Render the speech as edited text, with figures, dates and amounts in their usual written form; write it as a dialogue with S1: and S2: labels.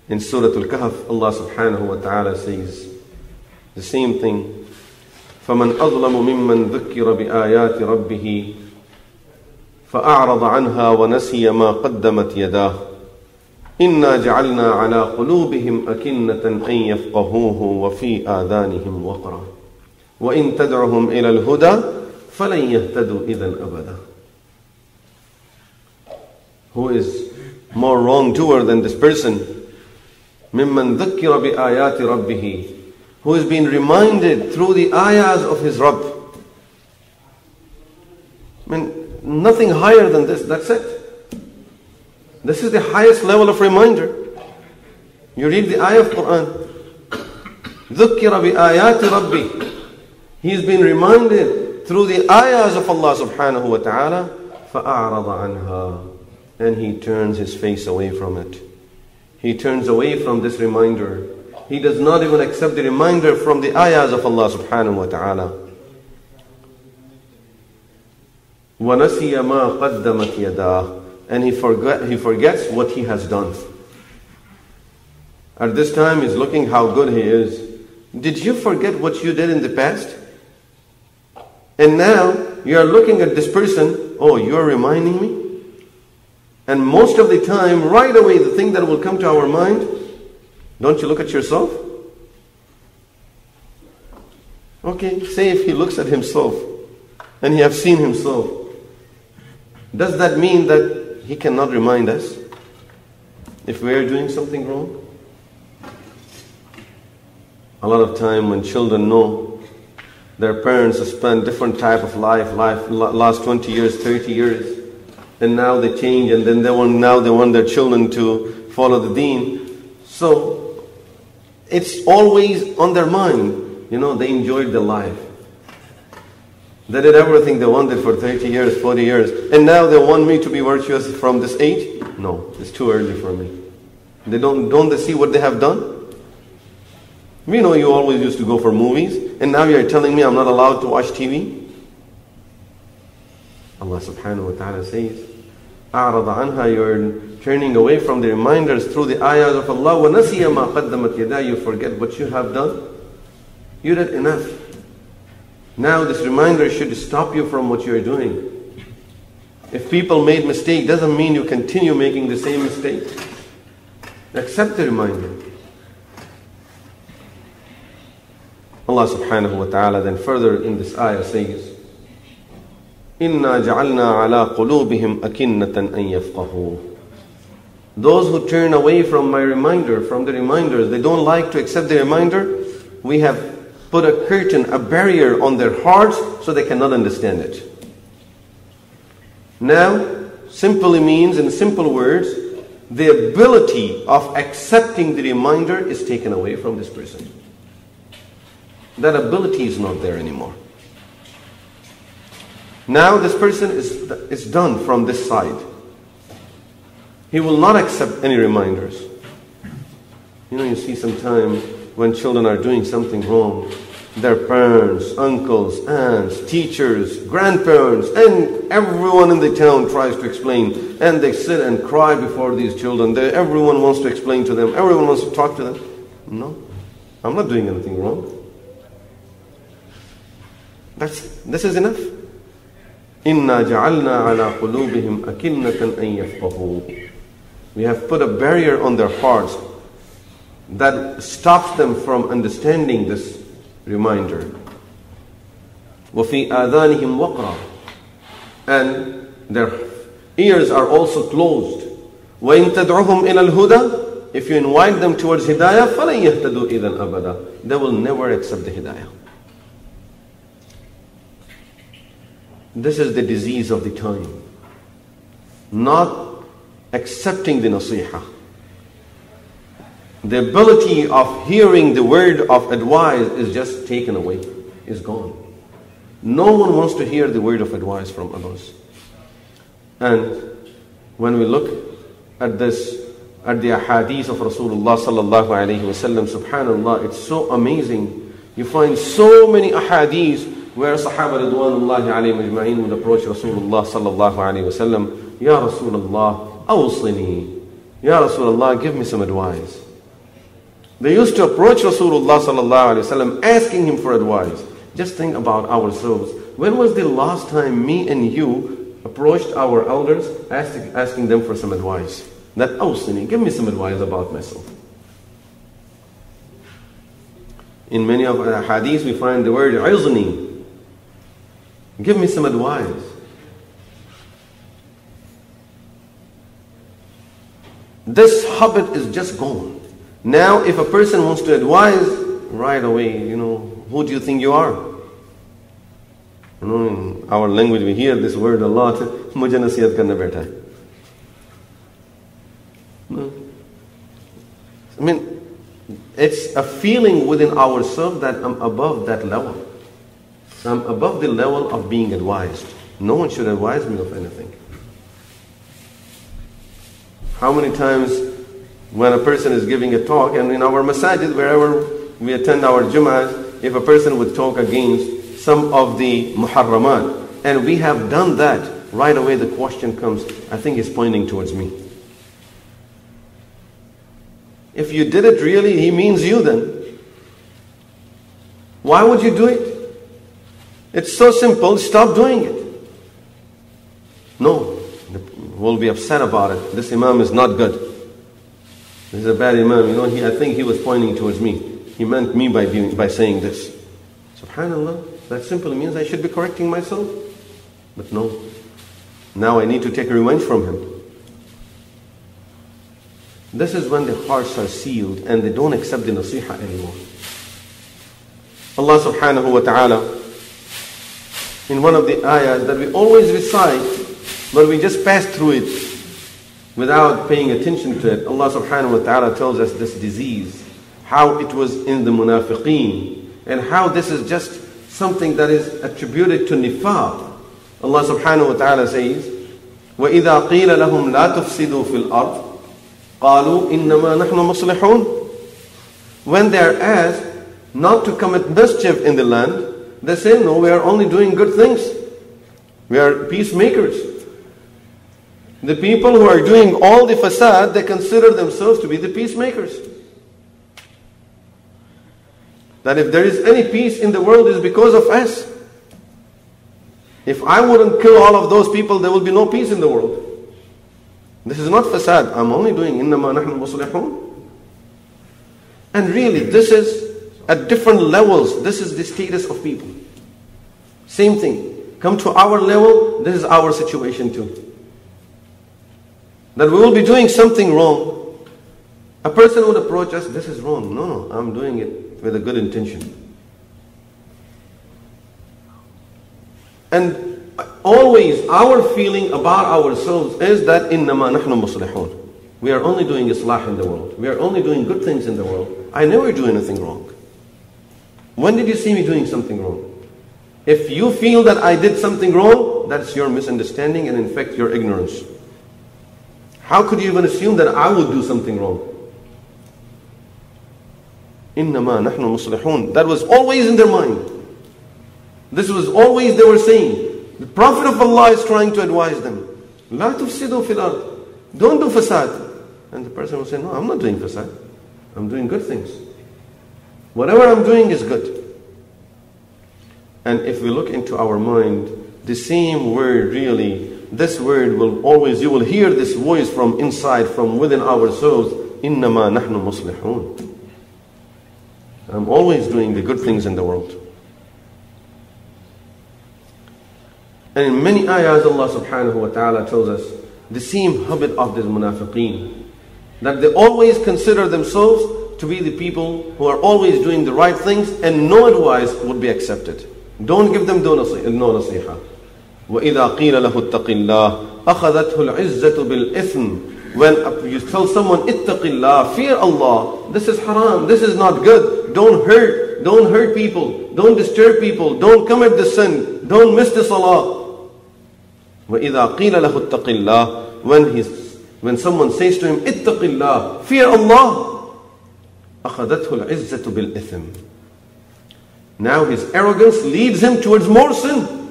S1: In Surah Al-Kahf, Allah subhanahu wa ta'ala says the same thing. فَمَنْ أَظْلَمُ مِمَّنْ ذُكِّرَ بِآيَاتِ رَبِّهِ فَأَعْرَضَ عَنْهَا وَنَسِيَ مَا قَدَّمَتْ يَدَاهُ إِنَّا جَعَلْنَا عَلَى قُلُوبِهِمْ أَكِنَّةً أَنْ يَفْقَهُوهُ وَفِي آذَانِهِمْ وَقْرًا وَإِنْ تَدْعُهُمْ إِلَى الْهُدَى فَلَنْ يَهْتَدُوا إِذًا أَبَدًا. Who is more wrongdoer than this person? مِمَّنْ ذُكِّرَ بِآيَاتِ رَبِّهِ, who is being reminded through the ayahs of his Rabb. I mean, nothing higher than this, that's it. This is the highest level of reminder. You read the ayah of Qur'an. ذُكِّرَ بِآيَاتِ رَبِّهِ. He's been reminded through the ayahs of Allah subhanahu wa ta'ala. فَأَعْرَضَ عَنْهَا. And he turns his face away from it. He turns away from this reminder. He does not even accept the reminder from the ayahs of Allah subhanahu wa ta'ala. وَنَسِيَ مَا قَدَّمَتْ يَدَاهُ. And he forgets what he has done. At this time he's looking how good he is. Did you forget what you did in the past? And now you are looking at this person, oh, you're reminding me? And most of the time, right away, the thing that will come to our mind, don't you look at yourself? Okay, say if he looks at himself and he has seen himself, does that mean that he cannot remind us if we are doing something wrong? A lot of time when children know their parents have spent different type of life last 20 years, 30 years, and now they change, and then they want their children to follow the deen. So it's always on their mind. You know, they enjoyed their life. They did everything they wanted for 30 years, 40 years, and now they want me to be virtuous from this age? No, it's too early for me. Don't they see what they have done? We know you always used to go for movies, and now you're telling me I'm not allowed to watch TV? Allah subhanahu wa ta'ala says, أَعْرَضَ عَنْهَا. You're turning away from the reminders through the ayahs of Allah. وَنَسِيَ مَا قَدَّمَتْ يَدَاهُ. You forget what you have done. You did enough. Now this reminder should stop you from what you're doing. If people made mistake, doesn't mean you continue making the same mistake. Accept the reminder. Allah subhanahu wa ta'ala then further in this ayah says, إِنَّا جَعَلْنَا عَلَىٰ قُلُوبِهِمْ أَكِنَّةً أَن يَفْقَهُوا. Those who turn away from my reminder, from the reminders, they don't like to accept the reminder, we have put a curtain, a barrier on their hearts so they cannot understand it. Now, simply means, in simple words, the ability of accepting the reminder is taken away from this person. That ability is not there anymore. Now this person is done from this side. He will not accept any reminders. You know, you see sometimes when children are doing something wrong, their parents, uncles, aunts, teachers, grandparents, and everyone in the town tries to explain. And they sit and cry before these children. Everyone wants to explain to them. Everyone wants to talk to them. No, I'm not doing anything wrong. This is enough. إِنَّا جَعَلْنَا عَلَىٰ قُلُوبِهِمْ أَكِنَّةً أَن يَفْقَهُوا. We have put a barrier on their hearts that stops them from understanding this reminder. وَفِي آذَانِهِمْ وَقْرًا. And their ears are also closed. وَإِن تَدْعُهُمْ إِلَى الْهُدَى. If you invite them towards hidayah, فَلَنْ يَهْتَدُوا إِذًا أَبَدًا. They will never accept the hidayah. This is the disease of the time. Not accepting the naseehah. The ability of hearing the word of advice is just taken away, is gone. No one wants to hear the word of advice from others. And when we look at this, at the ahadith of Rasulullah sallallahu alayhi wasallam, subhanallah, it's so amazing. You find so many ahadith where Sahaba Ridwanullahi alayhim ajma'in would approach Rasulullah sallallahu alayhi wasallam, Ya Rasulullah, awsini. Ya Rasulullah, give me some advice. They used to approach Rasulullah sallallahu alaihi wasallam asking him for advice. Just think about ourselves. When was the last time me and you approached our elders asking them for some advice? That, awsini, give me some advice about myself. In many of our hadiths we find the word izni. Give me some advice. This habit is just gone. Now if a person wants to advise, right away, who do you think you are? In our language we hear this word a lot. Mujhe nasihat karne baitha hai. I mean, it's a feeling within ourselves that I'm above that level. I'm above the level of being advised. No one should advise me of anything. How many times when a person is giving a talk, and in our masajid, wherever we attend our Jum'ahs, if a person would talk against some of the muharramat, and we have done that, right away the question comes, I think he's pointing towards me. If you did it really, he means you then. Why would you do it? It's so simple, stop doing it. No, we'll be upset about it. This imam is not good. This is a bad imam. I think he was pointing towards me. He meant me by saying this. Subhanallah. That simply means I should be correcting myself. But no. Now I need to take revenge from him. This is when the hearts are sealed and they don't accept the naseehah anymore. Allah subhanahu wa ta'ala, in one of the ayahs that we always recite, but we just pass through it without paying attention to it, Allah subhanahu wa ta'ala tells us this disease, how it was in the munafiqeen, and how this is just something that is attributed to nifaq. Allah subhanahu wa ta'ala says, وَإِذَا قِيلَ لَهُمْ لَا تُفْسِدُوا فِي الْأَرْضِ قَالُوا إِنَّمَا نَحْنُ مُصْلِحُونَ. When they are asked not to commit mischief in the land, they say, no, we are only doing good things. We are peacemakers. The people who are doing all the fasad, they consider themselves to be the peacemakers. That if there is any peace in the world, it is because of us. If I wouldn't kill all of those people, there will be no peace in the world. This is not fasad. I'm only doing إِنَّمَا نَحْنُ مُصْلِحُونَ. And really, this is at different levels. This is the status of people. Same thing. Come to our level, this is our situation too. That we will be doing something wrong. A person would approach us, this is wrong. No, I'm doing it with a good intention. And always our feeling about ourselves is that إِنَّمَا نَحْنُ مُصْلِحُونَ. We are only doing islah in the world. We are only doing good things in the world. I never do anything wrong. When did you see me doing something wrong? If you feel that I did something wrong, that's your misunderstanding and in fact your ignorance. How could you even assume that I would do something wrong? إِنَّمَا نَحْنُ مُصْلِحُونَ. That was always in their mind. This was always they were saying. The Prophet of Allah is trying to advise them. لَا تُفْسِدُوا فِي الْأَرْضِ. Don't do fasad. And the person will say, no, I'm not doing fasad. I'm doing good things. Whatever I'm doing is good. And if we look into our mind, the same word really, this word will always, you will hear this voice from inside, from within our souls, إِنَّمَا نَحْنُ مُصْلِحُونَ. I'm always doing the good things in the world. And in many ayahs, Allah subhanahu wa ta'ala tells us the same habit of these munafiqeen, that they always consider themselves to be the people who are always doing the right things and no advice would be accepted. Don't give them no naseehah. وَإِذَا قِيلَ لَهُ اتَّقِ اللَّهِ أَخَذَتْهُ الْعِزَّةُ بِالْإِثْمِ. When you tell someone, اتَّقِ اللَّهِ, fear Allah, this is haram, this is not good, don't hurt people, don't disturb people, don't commit the sin, don't miss the salah. وَإِذَا قِيلَ لَهُ اتَّقِ اللَّهِ, when someone says to him, اتَّقِ اللَّهِ, fear Allah, أَخَذَتْهُ الْعِزَّةُ بِالْإِثْمِ. Now his arrogance leads him towards more sin.